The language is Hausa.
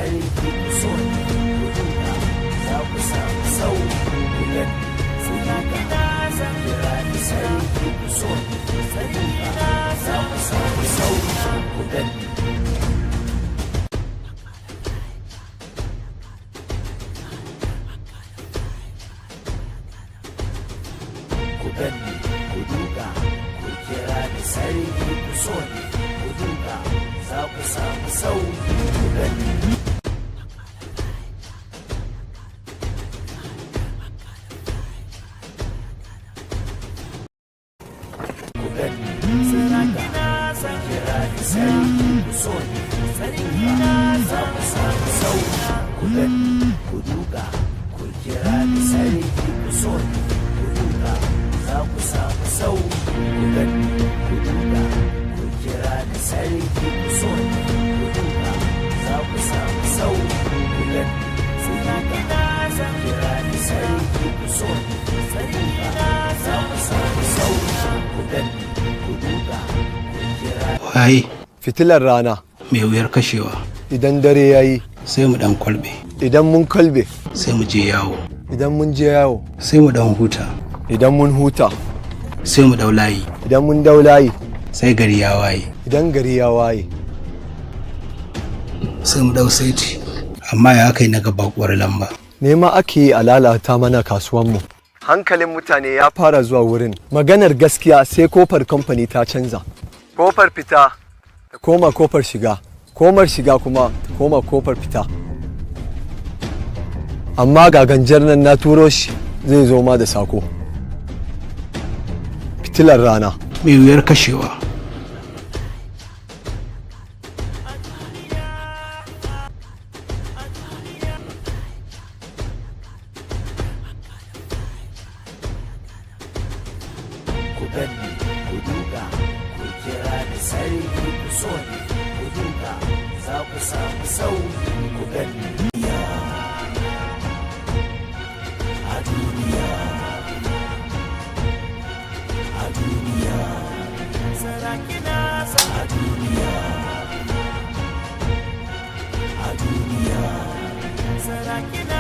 sarki ku so ni ku duka za ku samu sauyi ku gani ku duka zan kira ni sarki ku so ni ku duka za ku samu sauyi ku gani ku gani ku duka ku kira ni sarki ku so ni ku duka za ku samu sauyi ku gani ku gani sarki zan kira ni sarki ku so ni ku duka za ku samu sauyi ku gani ku duka ku kira ni sarki ku so ni ku duka za ku samu sauyi ku gani ku duka ku kira ni sarki ku so ni ku duka za ku samu sauyi ku gani ku duka zan kira ni sarki ku so ni ku duka za ku samu sauyi ku gani ku duka ku kira waye fitilar rana mai wuyar kashewa. idan dare yayi Sai mu dan kwalbe. idan mun kalbe Sai mu je yawo. idan mun je yawo Sai mu dan huta. idan mun huta Sai mu dau layi. idan mun dau layi Sai gari ya waye. idan gari ya waye Sai mu dau saiti. Amma ya kai na ga bakuwar lamba. nema ake yi a lalata mana kasuwanmu hankalin mutane ya fara zuwa wurin maganar gaskiya sai kofar kamfani ta canza kofar fita ta koma kofar shiga komar shiga kuma ta koma kofar fita amma ga ganjar nan na turo shi zai zo ma da sako fitilar rana Mai wuyar kashewa. ku gani ku duka ku kira ni sarki ku so ni ku duka za ku samu sauyi ku gani a duniya a duniya sarakina a duniya a duniya sarakina